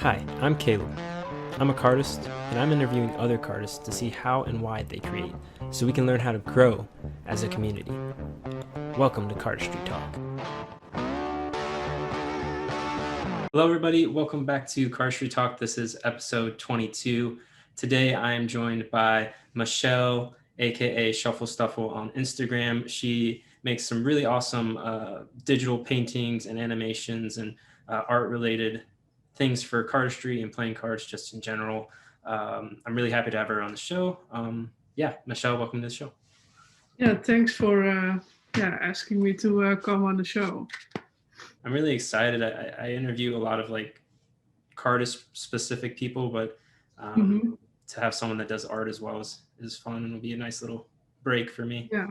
Hi, I'm Caleb. I'm a cardist, and I'm interviewing other cardists to see how and why they create, so we can learn how to grow as a community. Welcome to Cardistry Talk. Hello, everybody. Welcome back to Cardistry Talk. This is episode 22. Today, I am joined by Michelle, aka Stuffle on Instagram. She makes some really awesome digital paintings and animations and art-related things for cardistry and playing cards just in general. I'm really happy to have her on the show. Michelle, welcome to the show. Yeah, thanks for asking me to come on the show. I'm really excited. I interview a lot of cardist specific people, but hmm to have someone that does art as well is fun and will be a nice little break for me. Yeah,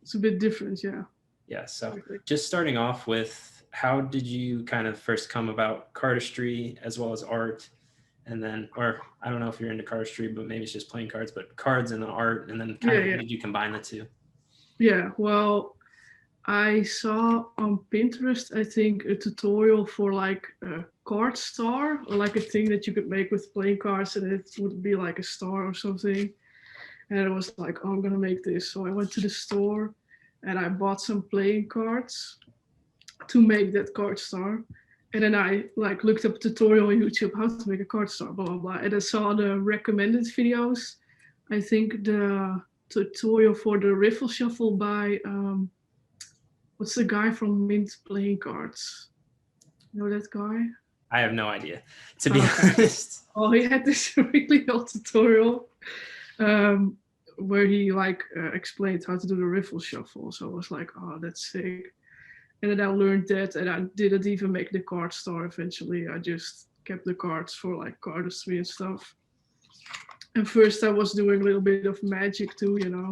it's a bit different. Yeah. Yeah. So Exactly. just starting off with, how did you kind of first come about cardistry as well as art? And then, or I don't know if you're into cardistry, but maybe it's just playing cards, but cards and the art, and then kind Yeah, of how yeah, did you combine the two? yeah. Well, I saw on Pinterest, I think, a tutorial for like a card star or like a thing that you could make with playing cards, and it would be like a star or something. And I was like, oh, I'm gonna make this. So I went to the store and I bought some playing cards to make that card star. And then I like looked up a tutorial on YouTube how to make a card star, blah blah blah. And I saw the recommended videos. I think the tutorial for the riffle shuffle by what's the guy from Mint playing cards? You know that guy? I have no idea, to be Okay. honest. Oh, he had this really old tutorial um, where he like explained how to do the riffle shuffle. So I was like, oh, that's sick. And then I learned that, and I didn't even make the card store eventually. I just kept the cards for like cardistry and stuff. And first I was doing a little bit of magic too, you know.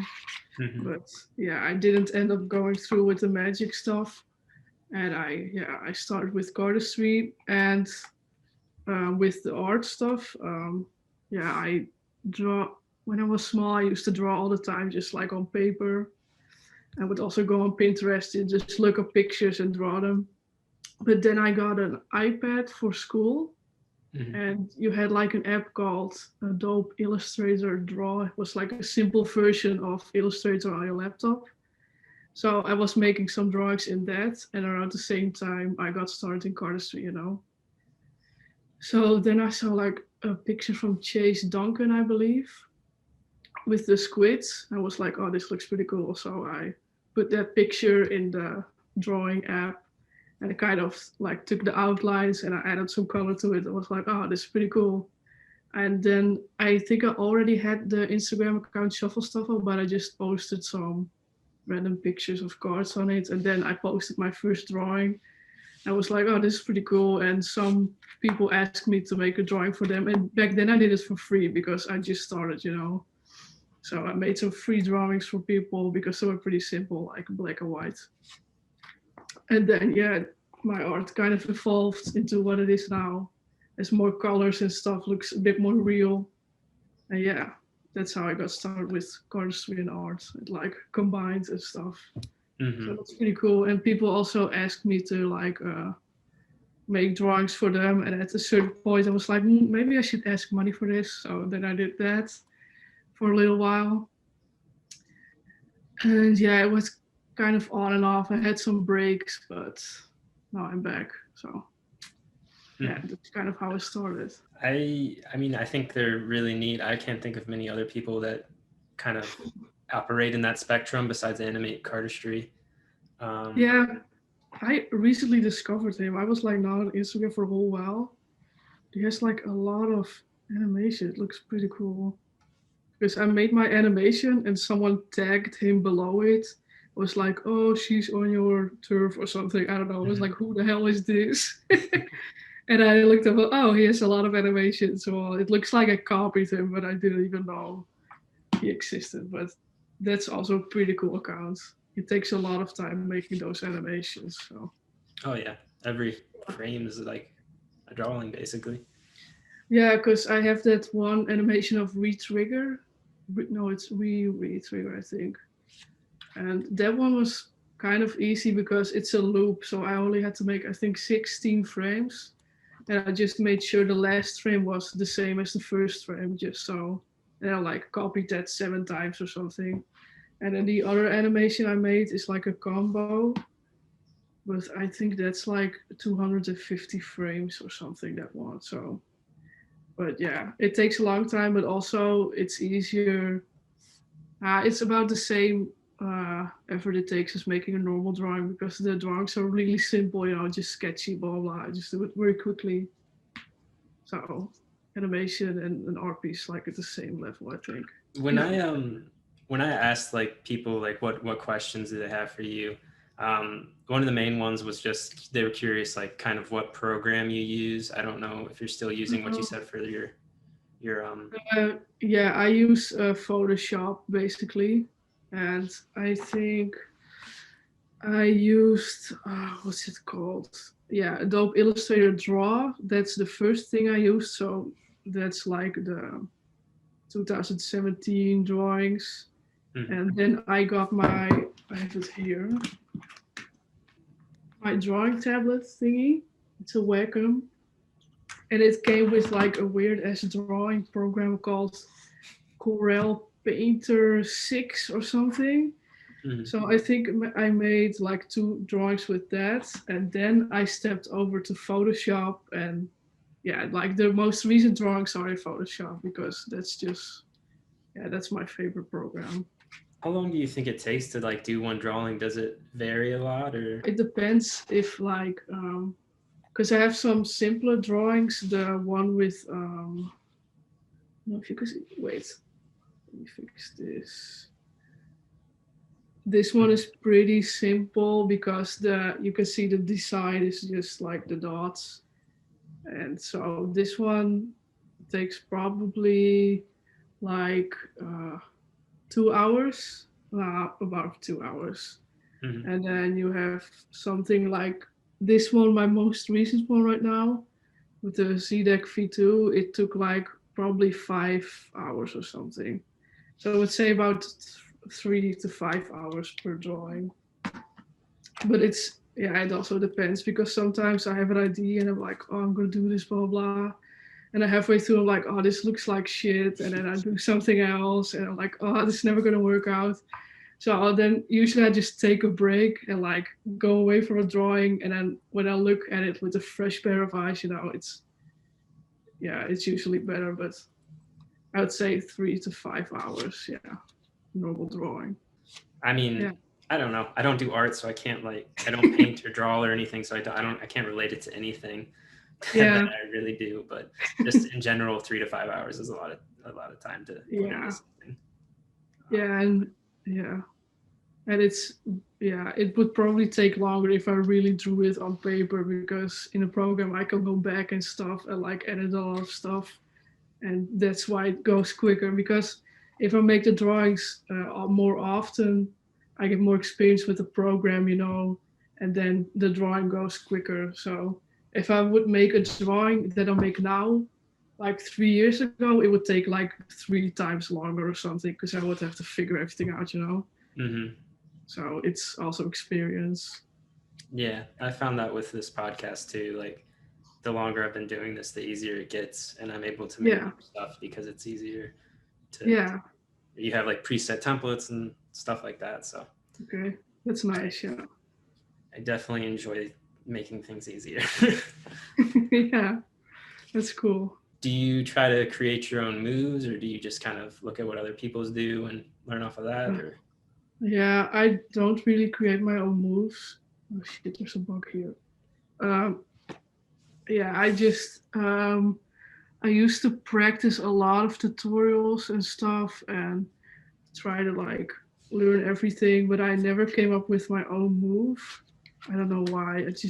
Mm-hmm. But yeah, I didn't end up going through with the magic stuff. And I started with cardistry and with the art stuff. I draw when I was small. I used to draw all the time, just like on paper. I would also go on Pinterest and just look up pictures and draw them. But then I got an iPad for school, Mm-hmm. and you had like an app called Adobe Illustrator Draw. It was like a simple version of Illustrator on your laptop. So I was making some drawings in that, and around the same time I got started in cardistry, you know. So then I saw like a picture from Chase Duncan, I believe, with the squids. I was like, oh, this looks pretty cool. So I put that picture in the drawing app, and I kind of like took the outlines and I added some color to it. I was like, oh, this is pretty cool. And then I think I already had the Instagram account Shuffle Stuffle, but I just posted some random pictures of cards on it. And then I posted my first drawing. I was like, oh, this is pretty cool. And some people asked me to make a drawing for them. And back then I did it for free because I just started, you know. So I made some free drawings for people because they were pretty simple, like black and white. And then, yeah, my art kind of evolved into what it is now. As more colors and stuff looks a bit more real. And yeah, that's how I got started with cardistry and art, like combined and stuff. So Mm-hmm. that's pretty cool. And people also asked me to like make drawings for them. And at a certain point, I was like, maybe I should ask money for this. So then I did that for a little while. And yeah, it was kind of on and off. I had some breaks, but now I'm back. So yeah, Mm-hmm. that's kind of how it started. I mean, I think they're really neat. I can't think of many other people that kind of operate in that spectrum besides animate cardistry. Um, Yeah, I recently discovered him. I was like not on Instagram for a whole while. He has like a lot of animation. It looks pretty cool. Because I made my animation and someone tagged him below it. It was like, oh, she's on your turf or something. I don't know. I was mhm. like, who the hell is this? And I looked up, oh, he has a lot of animation. So it looks like I copied him, but I didn't even know he existed. But that's also a pretty cool account. It takes a lot of time making those animations. So Oh yeah, every frame is like a drawing basically. yeah, because I have that one animation of retrigger. No, it's retrigger, I think. And that one was kind of easy because it's a loop. So I only had to make, I think, 16 frames. and I just made sure the last frame was the same as the first frame, just so. And I like copied that 7 times or something. And then the other animation I made is like a combo, but I think that's like 250 frames or something, that one. So, but yeah, it takes a long time, but also it's easier. It's about the same effort it takes as making a normal drawing, because the drawings are really simple, just sketchy, blah, blah. I just do it very quickly. So animation and an art piece like at the same level, I think. When Yeah. I asked like people like what questions do they have for you, one of the main ones was just they were curious like kind of what program you use. I don't know if you're still using what you said for your. Yeah, I use Photoshop basically, and I think I used what's it called? Yeah, Adobe Illustrator Draw. That's the first thing I used. So that's like the 2017 drawings, Mhm. and then I got I have it here, my drawing tablet thingy. It's a Wacom, and it came with like a weird ass drawing program called Corel Painter 6 or something. Mhm. So I think I made like 2 drawings with that, and then I stepped over to Photoshop, and yeah, like the most recent drawings are in Photoshop, because that's just, yeah, that's my favorite program. How long do you think it takes to like do one drawing? Does it vary a lot or? It depends if like because I have some simpler drawings. The one with I don't know if you can see. Wait, let me fix this. This one Mhm. is pretty simple, because the you can see the design is just like the dots, and so this one takes probably like 2 hours, about 2 hours. Mhm. And then you have something like this one, my most recent one right now, with the ZDEC V2. It took like probably 5 hours or something. So I would say about 3 to 5 hours per drawing. But it's, yeah, it also depends, because sometimes I have an idea and I'm like, oh, I'm gonna do this, blah blah, and I halfway through I'm like, oh, this looks like shit, and then I do something else, and I'm like, oh, this is never gonna work out. So then usually I just take a break and like go away from a drawing, and then when I look at it with a fresh pair of eyes, it's, yeah, it's usually better. But I would say 3 to 5 hours. Yeah, normal drawing. I Yeah, mean, I don't know. I don't do art, so I don't paint or draw or anything, so I can't relate it to anything that yeah, I really do. But just in general, 3 to 5 hours is a lot of time to put into yeah, something. yeah, and yeah, and it's, yeah, it would probably take longer if I really drew it on paper, because in a program I can go back and stuff and like edit a lot of stuff, and that's why it goes quicker. Because if I make the drawings more often, I get more experience with the program, and then the drawing goes quicker. So if I would make a drawing that I make now, like 3 years ago, it would take like 3 times longer or something, because I would have to figure everything out. Hmm. So it's also experience. Yeah, I found that with this podcast too. Like the longer I've been doing this, the easier it gets, and I'm able to make Yeah, more stuff because it's easier to. yeah. You have like preset templates and stuff like that. So Okay, that's nice. Yeah, I definitely enjoy making things easier. yeah, that's cool. Do you try to create your own moves, or do you just kind of look at what other people's do and learn off of that? Or Yeah, I don't really create my own moves. Oh shit, there's a bug here. Um, yeah, I used to practice a lot of tutorials and stuff, and try to like learn everything, but I never came up with my own move. I don't know why. It's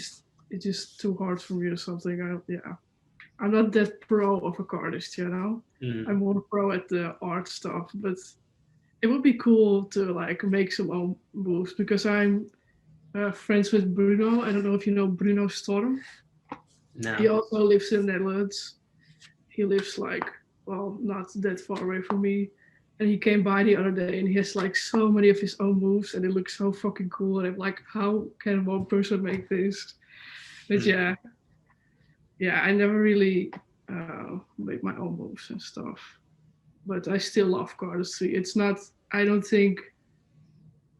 just too hard for me or something. Yeah, I'm not that pro of a cardist. I'm mm, more pro at the art stuff, but it would be cool to like make some own moves, because I'm friends with Bruno. I don't know if you know Bruno Storm. He no. also lives in the Netherlands. He lives like, well, not that far away from me. And he came by the other day, and he has like so many of his own moves, and it looks so fucking cool. And I'm like, how can one person make this? But Mm. yeah, yeah, I never really made my own moves and stuff, but I still love cardistry. It's not. I don't think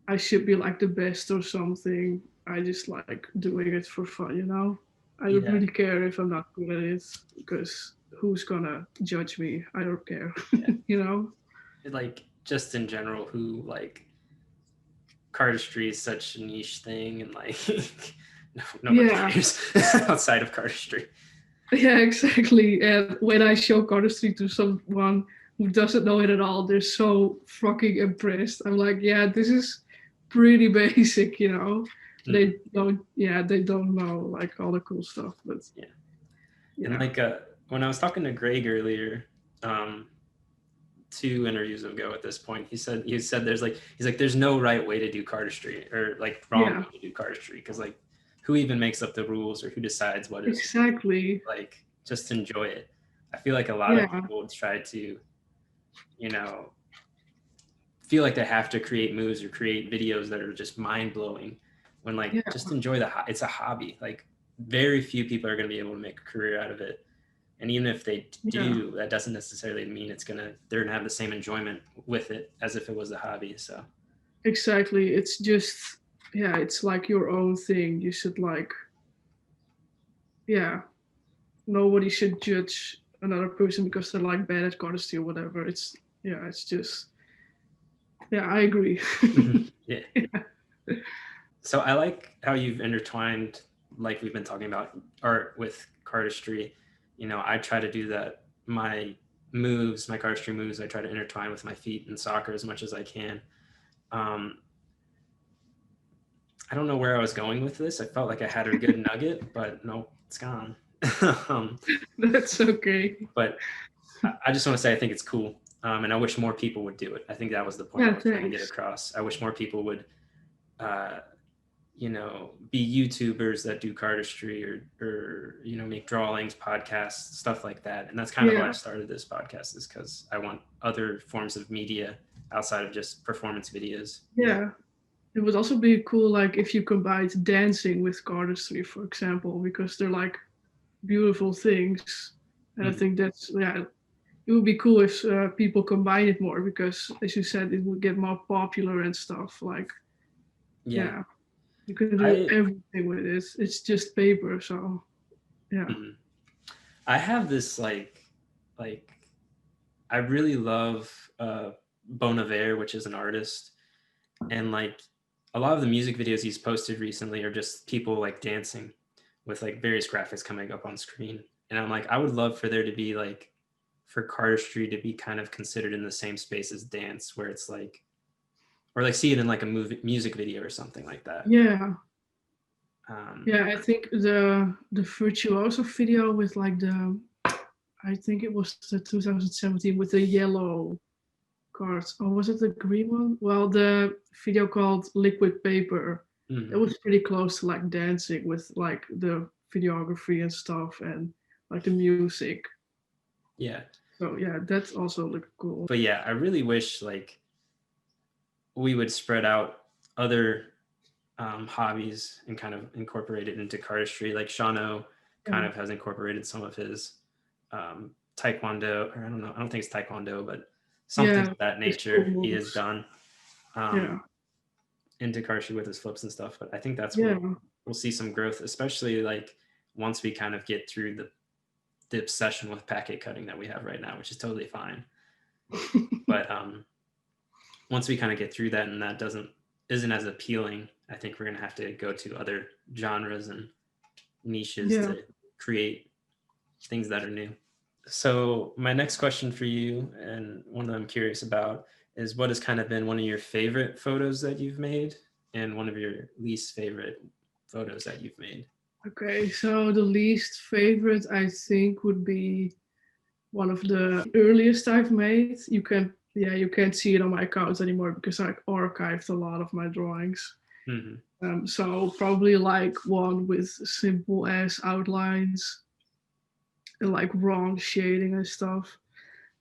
I should be like the best or something. I just like doing it for fun, you know. I don't Yeah, really care if I'm not good at it because who's gonna judge me? I don't care, yeah. you know. Like just in general, who like cardistry is such a niche thing, and like no, nobody Yeah, cares outside of cardistry. yeah, exactly. And when I show cardistry to someone who doesn't know it at all, they're so fucking impressed. I'm like, yeah, this is pretty basic, you know. Mm-hmm. They don't know like all the cool stuff, but Yeah, and yeah, like when I was talking to Greg earlier, um, 2 interviews ago at this point, he said there's no right way to do cardistry or like wrong yeah, way to do cardistry because like who even makes up the rules or who decides what is exactly. like just enjoy it. I feel like a lot of Yeah, people try to, you know, feel like they have to create moves or create videos that are just mind blowing when like yeah, just enjoy it's a hobby. Like very few people are going to be able to make a career out of it. And even if they yeah, do, that doesn't necessarily mean they're gonna have the same enjoyment with it as if it was a hobby. So exactly. It's just, yeah, it's like your own thing. You should like, yeah, nobody should judge another person because they're like bad at cardistry or whatever. Yeah, it's just, yeah, I agree. yeah. Yeah, So I like how you've intertwined, like we've been talking about, art with cardistry. You know, I try to do that. My cardistry moves, I try to intertwine with my feet in soccer as much as I can. Um, I don't know where I was going with this. I felt like I had a good nugget, but no, it's gone. um, that's okay. but I just want to say I think it's cool, and I wish more people would do it. I think that was the point I Yeah, was trying to get thanks. across. I wish more people would, uh, be YouTubers that do cardistry or make drawings, podcasts, stuff like that. And that's kind of why I Yeah, started this podcast is because I want other forms of media outside of just performance videos. yeah. It would also be cool, like if you combined dancing with cardistry, for example, because they're like beautiful things. And I Mhm. think that's, yeah, it would be cool if people combine it more because, as you said, it would get more popular and stuff. Like, Yeah, yeah, you can do I everything with it. It's just paper, so yeah, mhm. I have this like I really love Bon Iver, which is an artist, and like a lot of the music videos he's posted recently are just people like dancing with like various graphics coming up on screen. And I'm like, I would love for there to be like for cardistry to be kind of considered in the same space as dance, where it's like, or like see it in like a music video or something like that. yeah, Um, yeah. I think the virtuoso video with like I think it was the 2017 with the yellow cards, or was it the green one? Well, the video called Liquid Paper. It mhm. was pretty close to like dancing with like the videography and stuff and like the music. Yeah, So yeah, that's also like cool. but yeah, I really wish like we would spread out other hobbies and kind of incorporate it into cardistry. Like Shano kind Yeah, of has incorporated some of his taekwondo, or I don't know, I don't think it's taekwondo, but something yeah, of that it's cool nature he has moves. done Yeah, um, into cardistry with his flips and stuff. But I think that's where yeah, we'll see some growth, especially like once we kind of get through the obsession with packet cutting that we have right now, which is totally fine. But once we kind of get through that and that doesn't isn't as appealing, I think we're gonna have to go to other genres and niches yeah. to create things that are new. So my next question for you, and one that I'm curious about, is what has kind of been one of your favorite photos that you've made and one of your least favorite photos that you've made? Okay, so the least favorite I think would be one of the earliest I've made. You can't see it on my account anymore because I archived a lot of my drawings. Mm-hmm. So probably like one with simple as outlines and like wrong shading and stuff.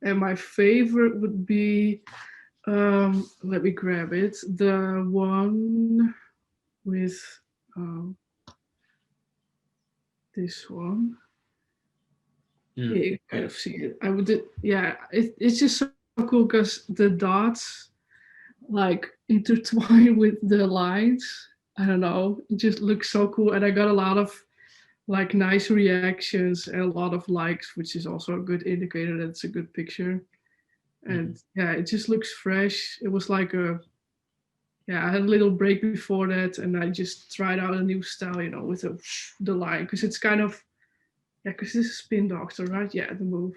And my favorite would be, let me grab it, the one with um, this one. Yeah, Mm, you kind yeah. of see it. I would, yeah, it's just so cool because the dots like intertwine with the lines. I don't know, it just looks so cool, and I got a lot of like nice reactions and a lot of likes, which is also a good indicator that it's a good picture. Hmm. And yeah, it just looks fresh. It was like a yeah, I had a little break before that, and I just tried out a new style, with the line because it's kind of yeah, because this is Spin Doctor, right? Yeah, the move.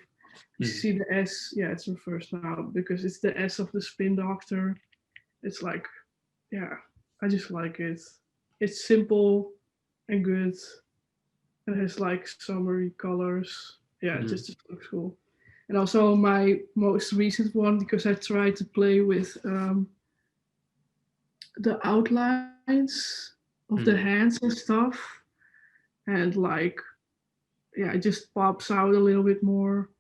You Hmm. see the S, yeah, it's reversed now because it's the S of the Spin Doctor. It's like, yeah, I just like it. It's simple and good. It has like summery colors. Yeah, it Hmm. just looks cool. And also my most recent one because I tried to play with the outlines of the Hmm. hands and stuff, and like yeah, it just pops out a little bit more.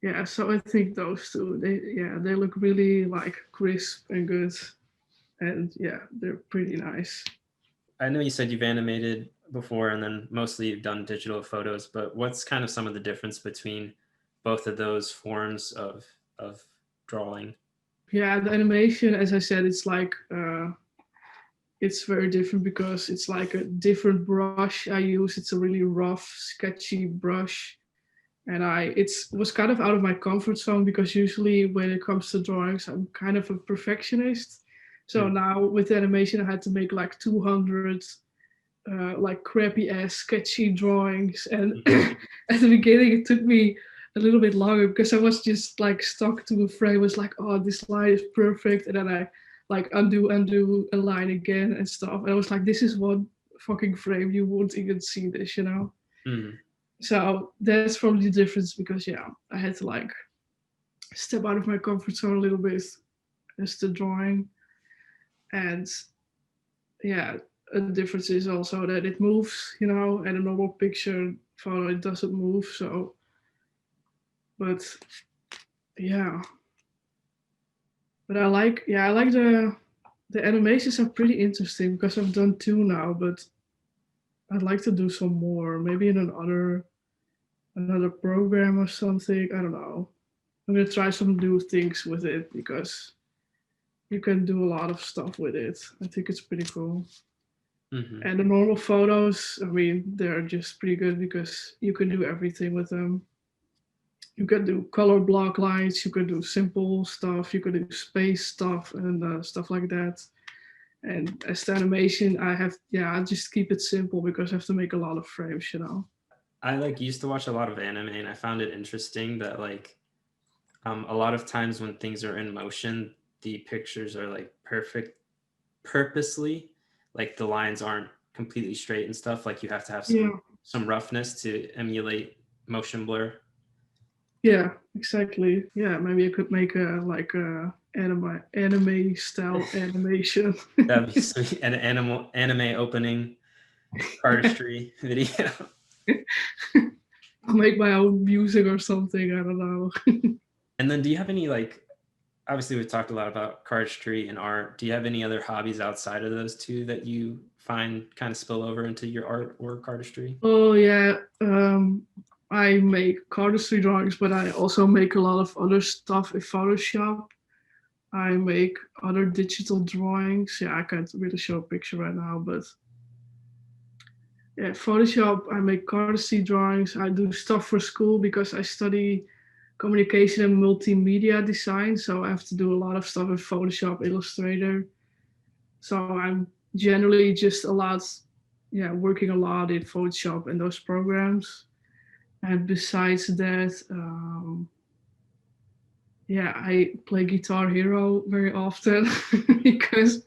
Yeah, so I think those two, they look really like crisp and good, and yeah, they're pretty nice. I know you said you've animated before and then mostly you've done digital photos, but what's kind of some of the difference between both of those forms of drawing? Yeah, the animation, as I said, it's very different because it's like a different brush I use. It's a really rough, sketchy brush, and it was kind of out of my comfort zone because usually when it comes to drawings, I'm kind of a perfectionist. So Mm, now with animation, I had to make like 200 like crappy ass sketchy drawings, and mm, at the beginning it took me a little bit longer because I was just like stuck to a frame. It was like, oh, this line is perfect, and then I like undo a line again and stuff, and I was like, this is one fucking frame, you won't even see this. mm, So that's probably the difference because yeah, I had to like step out of my comfort zone a little bit as the drawing. And yeah, a difference is also that it moves, and a normal picture photo it doesn't move. So, but yeah, but I like the animations are pretty interesting because I've done two now, but I'd like to do some more, maybe in another program or something. I don't know. I'm gonna try some new things with it because you can do a lot of stuff with it. I think it's pretty cool. mhm, And the normal photos, I mean, they're just pretty good because you can do everything with them. You can do color block lines, you can do simple stuff, you can do space stuff and stuff like that. And as the animation, I just keep it simple because I have to make a lot of frames. I like used to watch a lot of anime and I found it interesting that like a lot of times when things are in motion, the pictures are like perfect purposely, like the lines aren't completely straight and stuff. Like you have to have Yeah, some roughness to emulate motion blur. yeah, exactly. Yeah, maybe I could make a like a anime style animation. That'd be sweet. An anime opening cardistry video. I'll make my own music or something. I don't know. And then do you have any like obviously we've talked a lot about cardistry and art. Do you have any other hobbies outside of those two that you find kind of spill over into your art or cardistry? Oh yeah, I make cardistry drawings, but I also make a lot of other stuff in Photoshop. I make other digital drawings. Yeah, I can't really show a picture right now, but yeah, Photoshop. I make cardistry drawings. I do stuff for school because I study communication and multimedia design, so I have to do a lot of stuff in Photoshop, Illustrator. So I'm generally just a lot, yeah, working a lot in Photoshop and those programs. And besides that, yeah, I play Guitar Hero very often because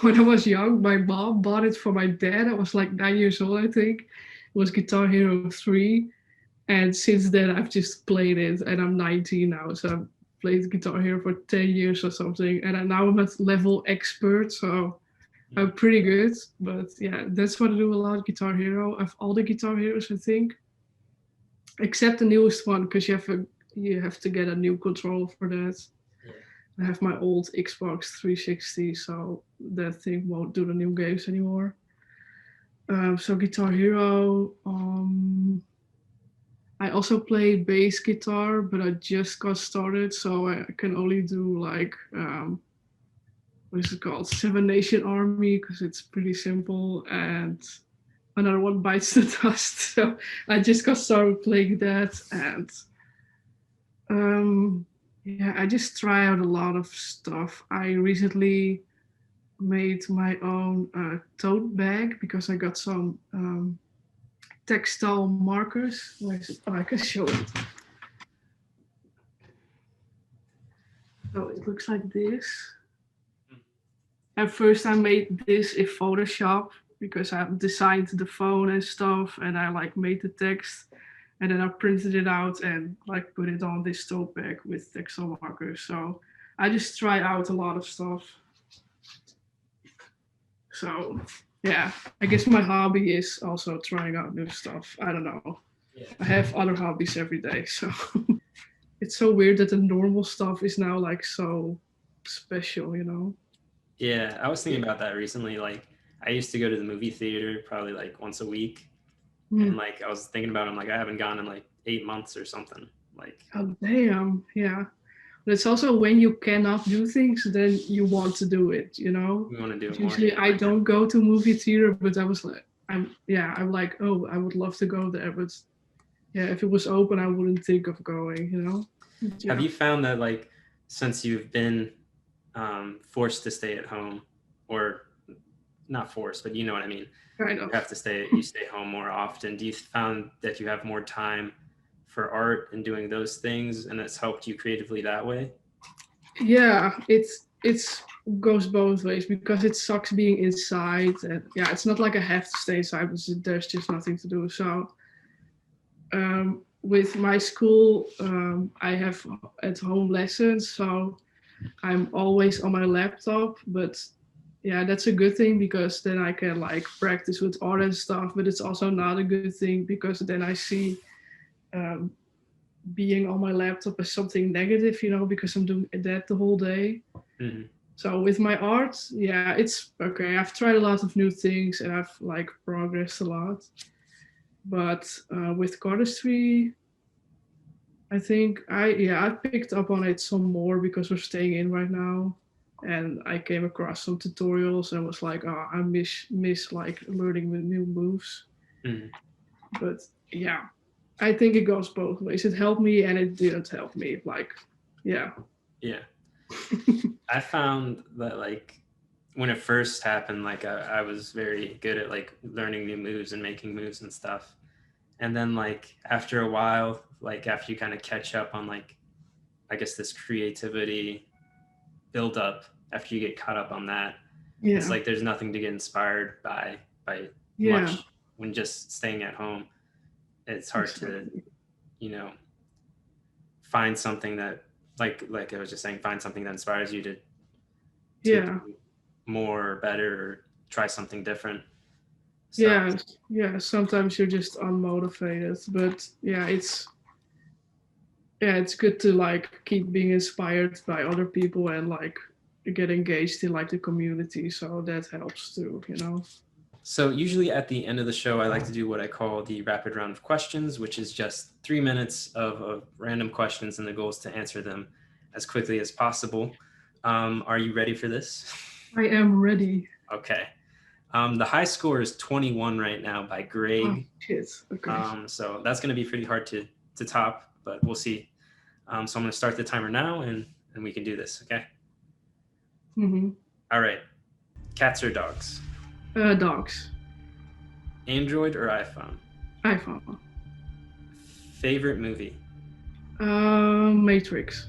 when I was young, my mom bought it for my dad. I was like 9 years old, I think. It was Guitar Hero 3. And since then, I've just played it, and I'm 19 now. So I've played Guitar Hero for 10 years or something. And now I'm at level expert. So I'm pretty good. But yeah, that's what I do a lot Guitar Hero. I have all the Guitar Heroes, I think, except the newest one because you have to get a new controller for that. Yeah. I have my old Xbox 360, so that thing won't do the new games anymore. So Guitar Hero. I also play bass guitar, but I just got started, so I can only do like what is it called? Seven Nation Army because it's pretty simple, and another one bites the dust. So I just got started playing that, and yeah, I just try out a lot of stuff. I recently made my own tote bag because I got some textile markers. Where is it? Oh, I can show it. So it looks like this. At first, I made this in Photoshop because I designed the phone and stuff, and I like made the text, and then I printed it out and like put it on this tote bag with textile markers. So I just try out a lot of stuff. So yeah, I guess my hobby is also trying out new stuff. I don't know. Yeah. I have other hobbies every day, so it's so weird that the normal stuff is now like so special, you know? Yeah, I was thinking about that recently. Like, I used to go to the movie theater probably like once a week, and like I was thinking about it, I'm like, I haven't gone in like 8 months or something. Like, oh damn, yeah. But it's also when you cannot do things, then you want to do it, you know? we want to do it more. Usually I don't go to movie theater, but I was like, I'm like, oh, I would love to go there, but yeah, if it was open, I wouldn't think of going, you know? Yeah. Have you found that like since you've been forced to stay at home, or not forced, but you know what I mean? Kind of. You stay home more often. Do you found that you have more time for art and doing those things, and it's helped you creatively that way? Yeah, it's goes both ways because it sucks being inside, and yeah, it's not like I have to stay inside, but there's just nothing to do. So with my school, I have at home lessons, so I'm always on my laptop. But yeah, that's a good thing because then I can like practice with art and stuff. But it's also not a good thing because then I see um, being on my laptop as something negative, you know, because I'm doing that the whole day. Mm-hmm. So with my art, yeah, it's okay. I've tried a lot of new things and I've like progressed a lot. But with Cardistry, I think I picked up on it some more because we're staying in right now, and I came across some tutorials and was like, oh, I miss like learning with new moves. Mm-hmm. But yeah, I think it goes both ways. It helped me and it didn't help me. Like, yeah. Yeah. I found that like when it first happened, like I was very good at like learning new moves and making moves and stuff. And then like after a while, like after you kind of catch up on like, I guess this creativity build up, after you get caught up on that, Yeah. it's like there's nothing to get inspired by Yeah. much when just staying at home. It's hard to, you know, find something that like I was just saying, find something that inspires you to Yeah. do more or better or try something different. So, Yeah. Sometimes you're just unmotivated, but yeah, it's good to like keep being inspired by other people and like get engaged in like the community. So that helps too, you know. So usually at the end of the show, I like to do what I call the rapid round of questions, which is just 3 minutes of random questions, and the goal is to answer them as quickly as possible. Are you ready for this? I am ready. Okay. The high score is 21 right now by Greg. Oh, shit. Okay. So that's going to be pretty hard to top, but we'll see. So I'm going to start the timer now, and we can do this, okay? Mm-hmm. All right. Cats or dogs? Dogs. Android or iPhone? iPhone. Favorite movie? Matrix.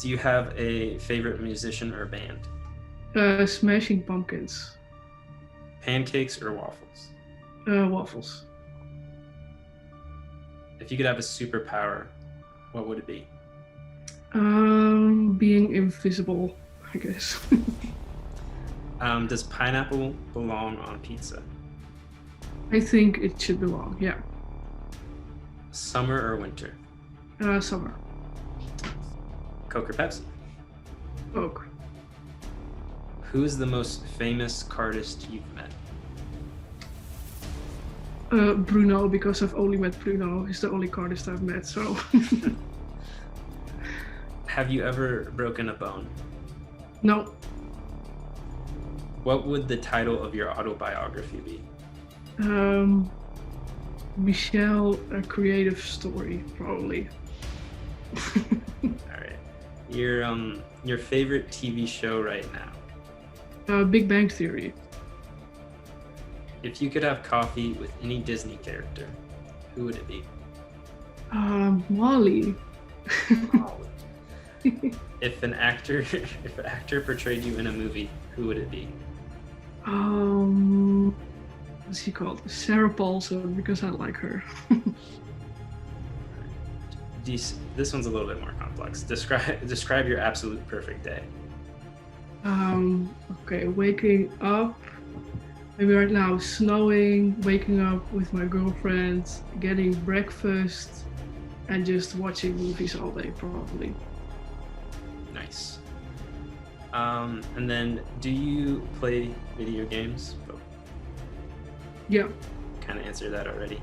Do you have a favorite musician or band? Smashing Pumpkins. Pancakes or waffles? Waffles. If you could have a superpower, what would it be? Being invisible, I guess. Does pineapple belong on pizza? I think it should belong, yeah. Summer or winter? Summer. Coke or Pepsi? Coke. Who's the most famous cardist you've met? Bruno, because I've only met Bruno. He's the only cardist I've met, so. Have you ever broken a bone? No. What would the title of your autobiography be? Michelle, a creative story, probably. All right. Your favorite TV show right now? Big Bang Theory. If you could have coffee with any Disney character, who would it be? Wally. If an actor portrayed you in a movie, who would it be? What's she called? Sarah Paulson, because I like her. This one's a little bit more complex. Describe your absolute perfect day. Okay, waking up. Maybe right now, snowing, waking up with my girlfriend, getting breakfast, and just watching movies all day, probably. Nice. And then, do you play video games? Yeah. Kind of answered that already.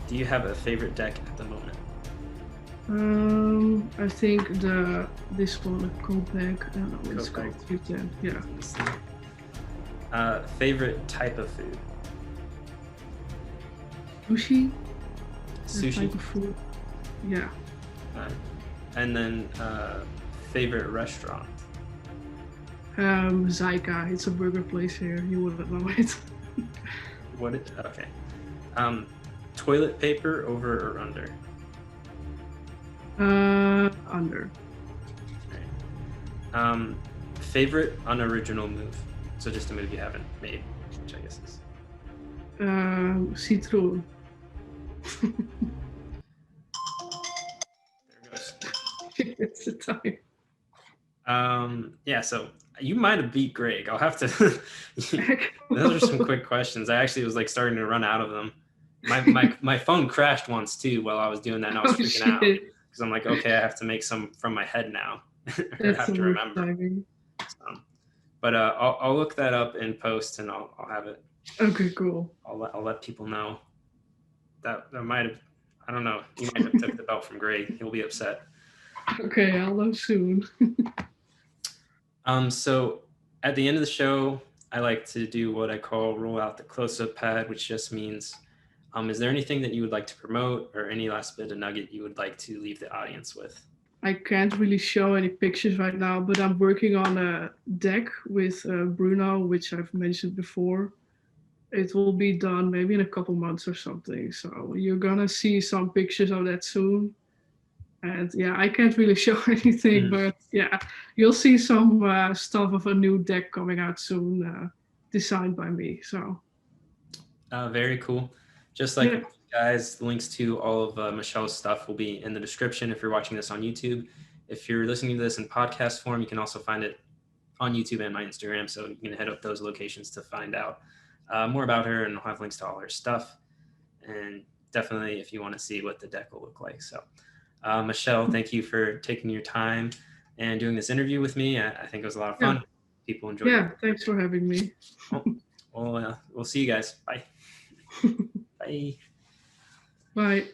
Do you have a favorite deck at the moment? I think this one, Kopek, I don't know what it's called. Yeah. Favorite type of food? Sushi. Sushi. Type of food. Yeah. And then favorite restaurant? Zaika. It's a burger place here. You wouldn't know it. Okay. Toilet paper, over or under? Under. Right. Favorite unoriginal move? So just a move you haven't made, which I guess is. Citroen. There goes. It's the time. Yeah, so you might have beat Greg. I'll have to. Those are some quick questions. I actually was like starting to run out of them. My phone crashed once too while I was doing that, and I was freaking out because I'm like, okay, I have to make some from my head now. I have to remember. So, but I'll look that up in post, and I'll have it. Okay, cool. I'll let people know. That might have. I don't know. You might have took the belt from Greg. He'll be upset. Okay, I'll know soon. So at the end of the show, I like to do what I call roll out the close-up pad, which just means, is there anything that you would like to promote or any last bit of nugget you would like to leave the audience with? I can't really show any pictures right now, but I'm working on a deck with Bruno, which I've mentioned before. It will be done maybe in a couple months or something. So you're gonna see some pictures of that soon. And yeah, I can't really show anything, but yeah, you'll see some stuff of a new deck coming out soon, designed by me. So very cool. Just like guys, links to all of Michelle's stuff will be in the description if you're watching this on YouTube. If you're listening to this in podcast form, you can also find it on YouTube and my Instagram. So you can head up those locations to find out more about her, and I'll have links to all her stuff. And definitely if you want to see what the deck will look like. So Michelle, thank you for taking your time and doing this interview with me. I think it was a lot of fun. People enjoyed it. Yeah, thanks for having me. Well, we'll see you guys. Bye. Bye. Bye.